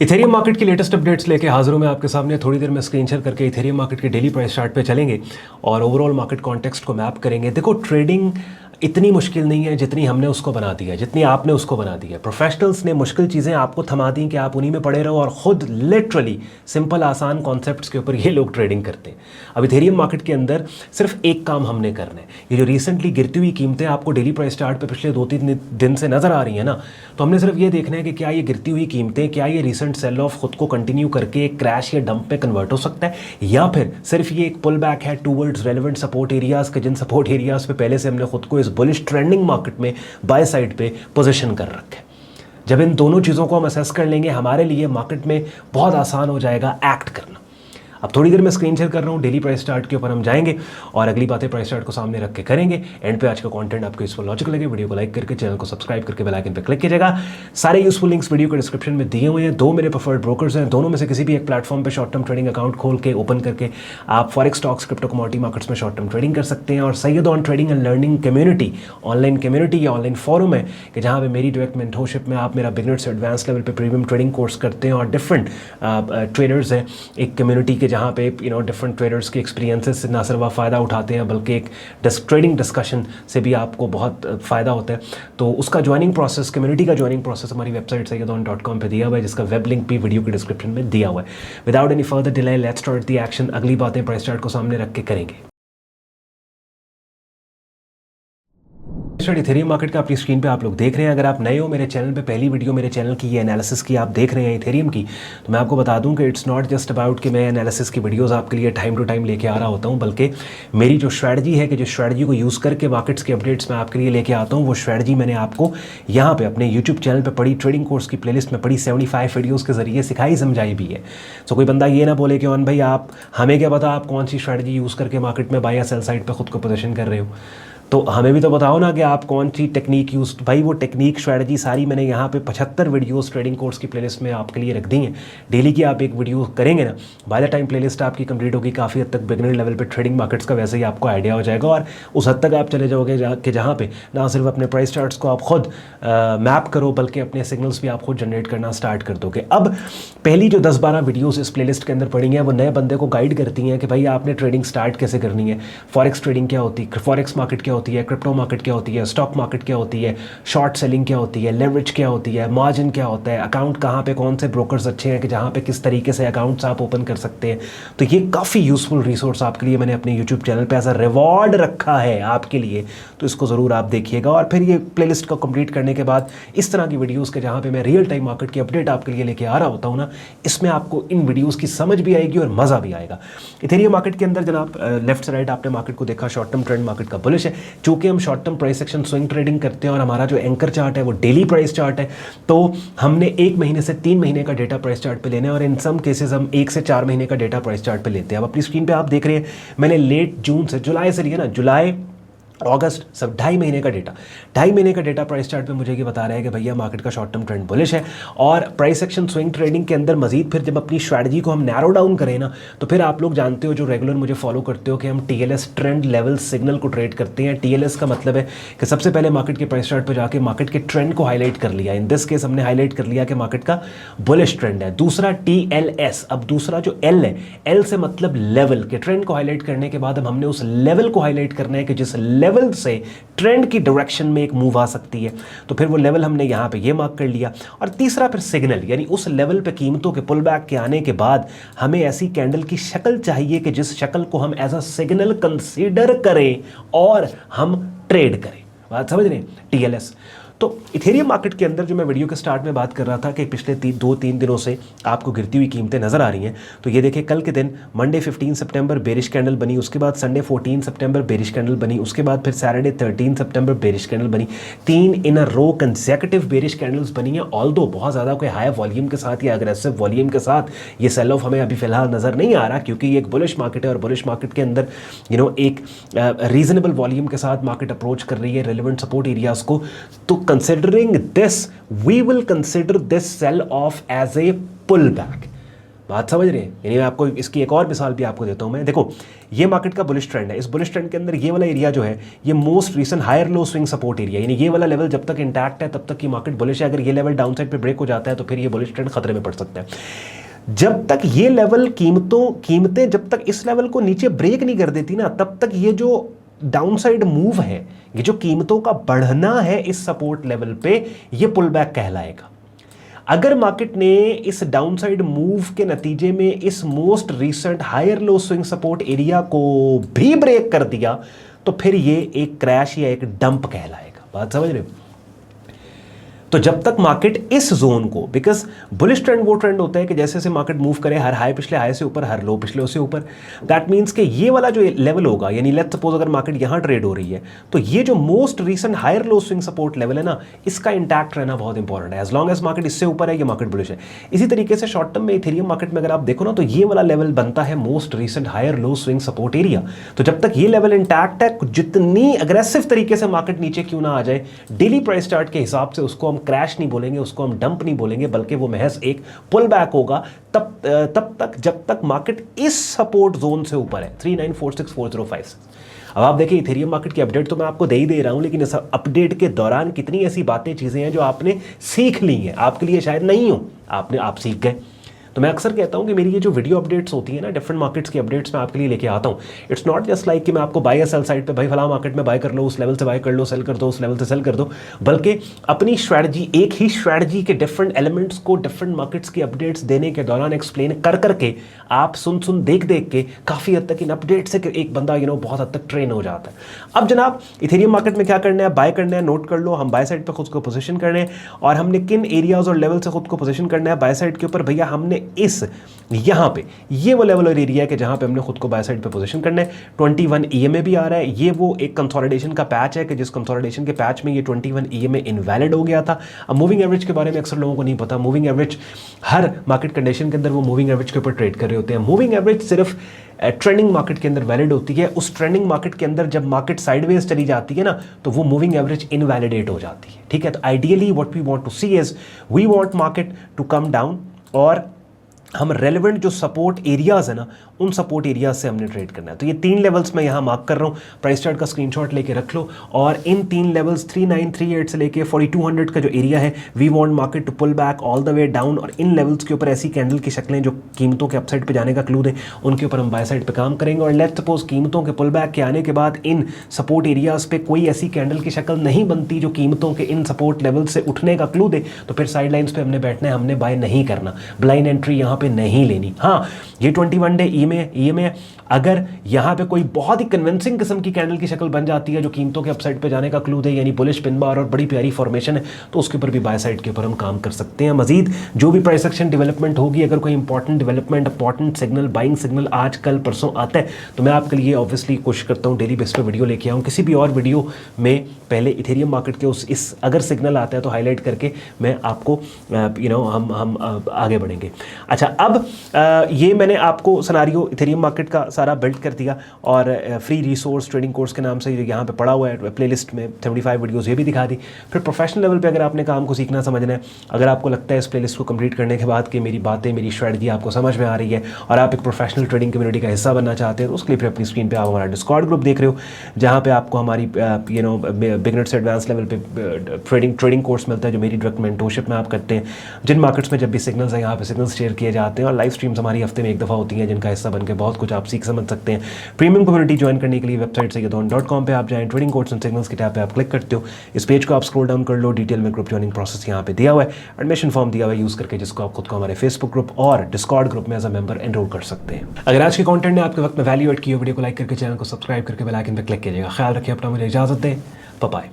Ethereum market की latest updates लेके हाजिर हूं मैं आपके सामने। थोड़ी देर में स्क्रीन शेयर करके इथेरियम मार्केट के डेली प्राइस चार्ट पे चलेंगे और ओवरऑल मार्केट कॉन्टेक्स्ट को मैप करेंगे। देखो, ट्रेडिंग इतनी मुश्किल नहीं है जितनी हमने उसको बना दी है, जितनी आपने उसको बना दी है। प्रोफेशनल्स ने मुश्किल चीज़ें आपको थमा दी कि आप उन्हीं में पड़े रहो और ख़ुद लिटरली सिंपल आसान कॉन्सेप्ट्स के ऊपर ये लोग ट्रेडिंग करते हैं। अब इथेरियम मार्केट के अंदर सिर्फ एक काम हमने करना है। ये जो रिसेंटली गिरती हुई कीमतें आपको डेली प्राइस चार्ट पे पिछले 2-3 दिन से नज़र आ रही हैं ना, तो हमने सिर्फ ये देखना है कि क्या ये गिरती हुई कीमतें, क्या ये रिसेंट सेल ऑफ खुद को कंटिन्यू करके एक क्रैश या डंप पे कन्वर्ट हो सकता है, या फिर सिर्फ ये एक पुल बैक है टूवर्ड्स रेलेवेंट सपोर्ट एरियाज़ के, जिन सपोर्ट एरियाज़ पे पहले से हमने खुद को इस बुलिश ट्रेंडिंग मार्केट में बाय साइड पे पोजीशन कर रखा है। जब इन दोनों चीज़ों को हम असेस कर लेंगे, हमारे लिए मार्केट में बहुत आसान हो जाएगा एक्ट करना। अब थोड़ी देर में स्क्रीन शेयर कर रहा हूँ, डेली प्राइस चार्ट के ऊपर हम जाएंगे और अगली बातें प्राइस चार्ट को सामने रख के करेंगे। एंड पे आज का कंटेंट आपको यूजफुल लॉजिकल लगे, वीडियो को लाइक करके चैनल को सब्सक्राइब करके बेल आइकन पे क्लिक कीजिएगा। सारे यूजफुल लिंक्स वीडियो के डिस्क्रिप्शन में दिए हुए हैं। 2 मेरे प्रेफर्ड ब्रोकर्स हैं, दोनों में से किसी भी एक प्लेटफॉर्म पे शॉर्ट टर्म ट्रेडिंग अकाउंट खोल के ओपन करके आप forex, stocks, crypto, commodity markets में शॉर्ट टर्म ट्रेडिंग कर सकते हैं। और Syed on trading and learning community, online community या ऑनलाइन फोरम है कि जहाँ पे मेरी डायरेक्ट मेंटरशिप में आप मेरा बिगिनर से एडवांस लेवल पे प्रीमियम ट्रेडिंग कोर्स करते हैं और डिफरेंट ट्रेडर्स हैं एक कम्युनिटी के, जहाँ पे डिफरेंट ट्रेडर्स के एक्सपीरियंसेस से ना सिर्फ आप फ़ायदा उठाते हैं बल्कि एक ट्रेडिंग डिस्कशन से भी आपको बहुत फ़ायदा होता है। तो उसका ज्वाइनिंग प्रोसेस, कम्युनिटी का ज्वाइनिंग प्रोसेस हमारी वेबसाइट sayyadon.com पे दिया हुआ है, जिसका वेब लिंक भी वीडियो के डिस्क्रिप्शन में दिया हुआ है। Without any further delay let's start the action. अगली बातें प्राइस चार्ट को सामने रख के करेंगे। इथेरियम मार्केट का अपनी स्क्रीन पे आप लोग देख रहे हैं। अगर आप नए हो मेरे चैनल पे, पहली वीडियो मेरे चैनल की ये एनालिसिस की आप देख रहे हैं इथेरियम की, तो मैं आपको बता दूं कि इट्स नॉट जस्ट अबाउट कि मैं एनालिसिस की वीडियोस आपके लिए टाइम टू टाइम लेके आ रहा होता हूं, बल्कि मेरी जो स्ट्रैटेजी है कि जिस स्ट्रैटेजी को यूज़ करके मार्केट्स के अपडेट्स मैं आपके लिए लेके आता हूँ, वो स्ट्रैटेजी मैंने आपको यहाँ पर अपने यूट्यूब चैनल पर पढ़ी, ट्रेडिंग कोर्स की प्लेलिस्ट में पढ़ी, 75 वीडियोज़ के जरिए सिखाई समझाई भी है। तो कोई बंदा ये ना बोले कि भाई आप हमें क्या पता आप कौन सी स्ट्रैटेजी यूज़ करके मार्केट में बाय या सेल साइड पर खुद को पोजीशन कर रहे हो। तो हमें भी तो बताओ ना कि आप कौन सी टेक्निक यूज़। भाई वो टेक्निक स्ट्रैटेजी सारी मैंने यहाँ पे 75 वीडियोस ट्रेडिंग कोर्स की प्लेलिस्ट में आपके लिए रख दी हैं। डेली की आप एक वीडियो करेंगे ना, बाय द टाइम प्लेलिस्ट आपकी कंप्लीट होगी, काफ़ी हद तक बिगिनर लेवल पे ट्रेडिंग मार्केट्स का वैसे ही आपको आइडिया हो जाएगा और उस हद तक आप चले जाओगे कि जहाँ पे ना सिर्फ अपने प्राइस चार्ट्स को आप खुद मैप करो बल्कि अपने सिग्नल्स भी आप खुद जनरेट करना स्टार्ट कर दोगे। अब पहली जो 10-12 वीडियोज़ इस प्लेलिस्ट के अंदर पड़ी हैं वो नए बंदे को गाइड करती हैं कि भाई आपने ट्रेडिंग स्टार्ट कैसे करनी है, फॉरेक्स ट्रेडिंग क्या होती है, फॉरेक्स मार्केट क्या होती है, क्रिप्टो मार्केट क्या होती है, स्टॉक मार्केट क्या होती है, शॉर्ट सेलिंग क्या होती है, लेवरेज क्या होती है, मार्जिन क्या होता है, अकाउंट कहाँ पे कौन से ब्रोकर्स अच्छे हैं कि जहाँ पे किस तरीके से अकाउंट्स आप ओपन कर सकते हैं। तो ये काफ़ी यूजफुल रिसोर्स आपके लिए मैंने अपने यूट्यूब चैनल पे एज अ रिवॉर्ड रखा है आपके लिए, तो इसको ज़रूर आप देखिएगा। और फिर ये प्लेलिस्ट को कंप्लीट करने के बाद इस तरह की वीडियोज़ के जहाँ पर मैं रियल टाइम मार्केट की अपडेट आपके लिए लेके आ रहा होता हूँ ना, इसमें आपको इन वीडियोज़ की समझ भी आएगी और मज़ा भी आएगा। इथेरियम मार्केट के अंदर जनाब लेफ्ट से राइट आपने मार्केट को देखा, शॉर्ट टर्म ट्रेंड मार्केट का बुलिश है। चूँकि हम short term price action swing trading करते हैं और हमारा जो एंकर चार्ट है वो डेली प्राइस चार्ट है, तो हमने 1 महीने से 3 महीने का डेटा प्राइस चार्ट पे लेना है और इन सम केसेस हम 1 से 4 महीने का डेटा प्राइस चार्ट पे लेते हैं। अब अपनी स्क्रीन पे आप देख रहे हैं मैंने लेट जून से, जुलाई से लिया ना, जुलाई अगस्त, सब 2.5 महीने का डेटा, 2.5 महीने का डेटा प्राइस चार्ट पे मुझे ये बता रहा है कि भैया मार्केट का शॉर्ट टर्म ट्रेंड बुलिश है। और प्राइस एक्शन स्विंग ट्रेडिंग के अंदर मजीद फिर जब अपनी स्ट्रैटेजी को हम नैरो डाउन करें ना, तो फिर आप लोग जानते हो जो रेगुलर मुझे फॉलो करते हो कि हम TLS ट्रेंड लेवल सिग्नल को ट्रेड करते हैं। TLS का मतलब है कि सबसे पहले मार्केट के प्राइस चार्ट पर जाके मार्केट के ट्रेंड को हाईलाइट कर लिया। इन दिस केस हमने हाईलाइट कर लिया कि मार्केट का बुलिश ट्रेंड है। दूसरा TLS, अब दूसरा जो L है, L से मतलब लेवल के ट्रेंड को हाईलाइट करने के बाद अब हमने उस लेवल को हाईलाइट करना है कि जिस लेवल से ट्रेंड की डायरेक्शन में एक मूव आ सकती है, तो फिर वो लेवल हमने यहाँ पे ये मार्क कर लिया। और तीसरा फिर सिग्नल, यानी उस लेवल पे कीमतों के पुल बैक के आने के बाद हमें ऐसी कैंडल की शक्ल चाहिए कि जिस शक्ल को हम एज अ सिग्नल कंसीडर करें और हम ट्रेड करें। बात समझ रहे हैं? TLS। तो इथेरियम मार्केट के अंदर जो मैं वीडियो के स्टार्ट में बात कर रहा था कि पिछले 2-3 दिनों से आपको गिरती हुई कीमतें नज़र आ रही हैं, तो ये देखिए कल के दिन मंडे 15 सितंबर बेरिश कैंडल बनी, उसके बाद संडे 14 सितंबर बेरिश कैंडल बनी, उसके बाद फिर सैटरडे 13 सितंबर बेरिश कैंडल बनी। 3 इन अ रो कंसेक्यूटिव बेरिश कैंडल्स बनी हैं। ऑल्दो बहुत ज़्यादा कोई हाई वॉल्यूम के साथ या अग्रेसिव वॉल्यूम के साथ ये सेल ऑफ हमें अभी फिलहाल नज़र नहीं आ रहा, क्योंकि ये एक बुलिश मार्केट है और बुलिश मार्केट के अंदर एक रीजनेबल वॉल्यूम के साथ मार्केट अप्रोच कर रही है रेलिवेंट सपोर्ट एरियाज को। तो considering this, we will consider this sell off as a pullback. बात समझ रहे हैं? यानी मैं आपको इसकी एक और मिसाल भी आपको देता हूँ मैं। देखो ये मार्केट का बुलिश ट्रेंड है, इस बुलिश ट्रेंड के अंदर ये वाला एरिया जो है ये most recent higher low swing support area, यानी ये वाला लेवल जब तक इंटैक्ट है तब तक की मार्केट बुलिश है। अगर ये लेवल डाउन साइड पे ब्रेक हो जाता है तो फिर ये बुलिश ट्रेंड खतरे में पड़ सकता है। जब तक ये लेवल कीमतें जब तक इस लेवल को नीचे ब्रेक नहीं कर देती ना, तब तक ये जो डाउनसाइड मूव है, ये जो कीमतों का बढ़ना है इस सपोर्ट लेवल पे, ये पुल बैक कहलाएगा। अगर मार्केट ने इस डाउनसाइड मूव के नतीजे में इस most recent higher low swing support area को भी ब्रेक कर दिया तो फिर ये एक क्रैश या एक डंप कहलाएगा। बात समझ रहे हो? तो जब तक मार्केट इस जोन को, बिकॉज बुलिश ट्रेंड वो ट्रेंड होता है कि जैसे जैसे मार्केट मूव करे, हर हाई पिछले हाई से ऊपर, हर लो पिछले से ऊपर, दैट मीन्स कि ये वाला जो लेवल होगा, यानी लेट्स सपोज अगर मार्केट यहाँ ट्रेड हो रही है तो ये जो most recent higher low swing support level है ना, इसका इंटैक्ट रहना बहुत इंपॉर्टेंट है। एज लॉन्ग एज मार्केट इससे ऊपर है, ये मार्केट बुलिश है। इसी तरीके से शॉर्ट टर्म में इथेरियम मार्केट में अगर आप देखो ना तो ये वाला लेवल बनता है most recent higher low swing support area. तो जब तक ये लेवल इंटैक्ट है, जितनी अग्रेसिव तरीके से मार्केट नीचे क्यों ना आ जाए, डेली प्राइस चार्ट के हिसाब से उसको हम क्रैश नहीं बोलेंगे, उसको हम डंप नहीं बोलेंगे, बल्कि वो महज एक पुल बैक होगा तब तक जब तक मार्केट इस सपोर्ट जोन से ऊपर है 39464056। अब आप देखिए इथेरियम मार्केट की अपडेट तो मैं आपको दे ही दे रहा हूं, लेकिन इस अपडेट के दौरान कितनी ऐसी बातें चीजें हैं जो आपने सीख ली हैं, आपके लिए शायद नहीं हो, आप सीख गए। तो मैं अक्सर कहता हूं कि मेरी ये जो वीडियो अपडेट्स होती है ना, डिफरेंट मार्केट्स की अपडेट्स मैं आपके लिए लेके आता हूं। इट्स नॉट जस्ट लाइक कि मैं आपको बाय या सेल साइड पे भाई फला मार्केट में बाय कर लो, उस लेवल से बाय कर लो, सेल कर दो, उस लेवल से सेल कर दो, बल्कि अपनी स्ट्रैटेजी, एक ही स्ट्रैटेजी के डिफरेंट एलिमेंट्स को डिफरेंट मार्केट्स की अपडेट्स देने के दौरान एक्सप्लेन कर करके आप सुन देख के काफ़ी हद तक इन अपडेट से एक बंदा बहुत हद तक ट्रेन हो जाता है। अब जनाब इथेरियम मार्केट में क्या करना है, बाय करना है, नोट कर लो, हम बाय साइड पर खुद को पोजिशन करना है और हमने किन एरियाज और लेवल से खुद को पोजिशन करना है बाय साइड के ऊपर। भैया हमने यहाँ पे ये वो लेवल और एरिया है कि जहाँ पे हमने खुद को बाय साइड पे पोजीशन करना है। 21 EMA भी आ रहा है, ये वो एक कंसोलिडेशन का पैच है कि जिस कंसोलिडेशन के पैच में ये 21 EMA इनवैलिड हो गया था। अब मूविंग एवरेज के बारे में अक्सर लोगों को नहीं पता। मूविंग एवरेज हर मार्केट कंडीशन के अंदर वो मूविंग एवरेज के ऊपर ट्रेड कर रहे होते हैं। मूविंग एवरेज सिर्फ ट्रेंडिंग मार्केट के अंदर वैलिड होती है। उस ट्रेंडिंग मार्केट के अंदर जब मार्केट साइडवेज चली जाती है ना, तो वो मूविंग एवरेज इनवैलिडेट हो जाती है। ठीक है, तो ideally what we want to see is we want market to come down और हम रेलेवेंट जो सपोर्ट एरियाज है ना, उन सपोर्ट एरियाज से हमने ट्रेड करना है। तो ये 3 लेवल्स मैं यहाँ मार्क कर रहा हूँ, प्राइस चार्ट का स्क्रीनशॉट लेके रख लो और इन 3 लेवल्स 3938 से लेके 4200 का जो एरिया है, we want market to pull back all the way down. और इन लेवल्स के ऊपर ऐसी कैंडल की शक्लें जो कीमतों के अपसाइड पे जाने का क्लू दें, उनके ऊपर हम बाय साइड पे काम करेंगे। और लेट्स सपोज कीमतों के पुल बैक के आने के बाद इन सपोर्ट एरियाज पे कोई ऐसी कैंडल की शक्ल नहीं बनती जो कीमतों के इन सपोर्ट लेवल से उठने का क्लू दे, तो फिर साइड लाइन्स पे हमने बैठना है, हमने बाय नहीं करना, ब्लाइंड एंट्री यहाँ पे नहीं लेनी। हाँ, ये 21 डे EMA अगर यहाँ पे कोई बहुत ही कन्विंसिंग किस्म की कैंडल की शक्ल बन जाती है जो कीमतों के अपसाइड पे जाने का क्लू दे, यानी बुलिश पिन बार और बड़ी प्यारी फॉर्मेशन है, तो उसके ऊपर भी बाय साइड के ऊपर हम काम कर सकते हैं। मजीद जो भी प्राइस एक्शन डेवलपमेंट होगी, अगर कोई important development, important signal, buying signal आज कल परसों आता है, तो मैं आपके लिए ऑब्वियसली कोशिश करता हूँ डेली बेस पे वीडियो लेके आऊँ। किसी भी और वीडियो में पहले इथेरियम मार्केट के इस अगर सिग्नल आता है तो हाईलाइट करके मैं आपको हम आगे बढ़ेंगे। अच्छा, अब ये मैंने आपको सिनेरियो इथेरियम मार्केट का सारा बिल्ड कर दिया और फ्री रिसोर्स ट्रेडिंग कोर्स के नाम से यहाँ पे पड़ा हुआ है प्लेलिस्ट में 75 वीडियोस ये भी दिखा दी। फिर प्रोफेशनल लेवल पे अगर आपने काम को सीखना समझना है, अगर आपको लगता है इस प्लेलिस्ट को कंप्लीट करने के बाद कि मेरी बातें, मेरी स्ट्रेटजी आपको समझ में आ रही है और आप एक प्रोफेशनल ट्रेडिंग कम्युनिटी का हिस्सा बनना चाहते हैं, तो उसके लिए फिर अपनी स्क्रीन पर आप हमारा डिस्कॉर्ड ग्रुप देख रहे हो, जहाँ पर आपको हमारी बिगिनर से एडवांस लेवल पर ट्रेडिंग कोर्स मिलता है जो मेरी डायरेक्ट मेंटरशिप में आप करते हैं। जिन मार्केट्स में जब भी सिग्नल्स हैं, यहाँ पे सिग्नल्स शेयर किए जाते हैं और लाइव स्ट्रीम्स हमारी हफ्ते में एक दफ़ा होती हैं, जिनका हिस्सा बनकर बहुत कुछ आप सीख समझ सकते हैं। प्रीमियम कम्युनिटी ज्वाइन करने के लिए वेबसाइट sayyadon.com पे आप जाएं, ट्रेडिंग कोर्स एंड सिग्नल्स की टैब पे आप क्लिक करते हो, इस पेज को आप स्क्रॉल डाउन कर लो, डिटेल में ग्रुप ज्वाइनिंग प्रोसेस यहाँ पे दिया हुआ है, एडमिशन फॉर्म दिया हुआ है यूज़ करके, जिसको आप खुद को हमारे फेसबुक ग्रुप और डिस्कॉर्ड ग्रुप में एज अ मेंबर एनरोल कर सकते हैं। अगर आज के कंटेंट ने आपके वक्त में वैल्यू ऐड की हो, वीडियो को लाइक करके चैनल को सब्सक्राइब करके बेल आइकन पे क्लिक कीजिएगा। ख्याल रखिए अपना, मुझे इजाजत दें, बाय बाय।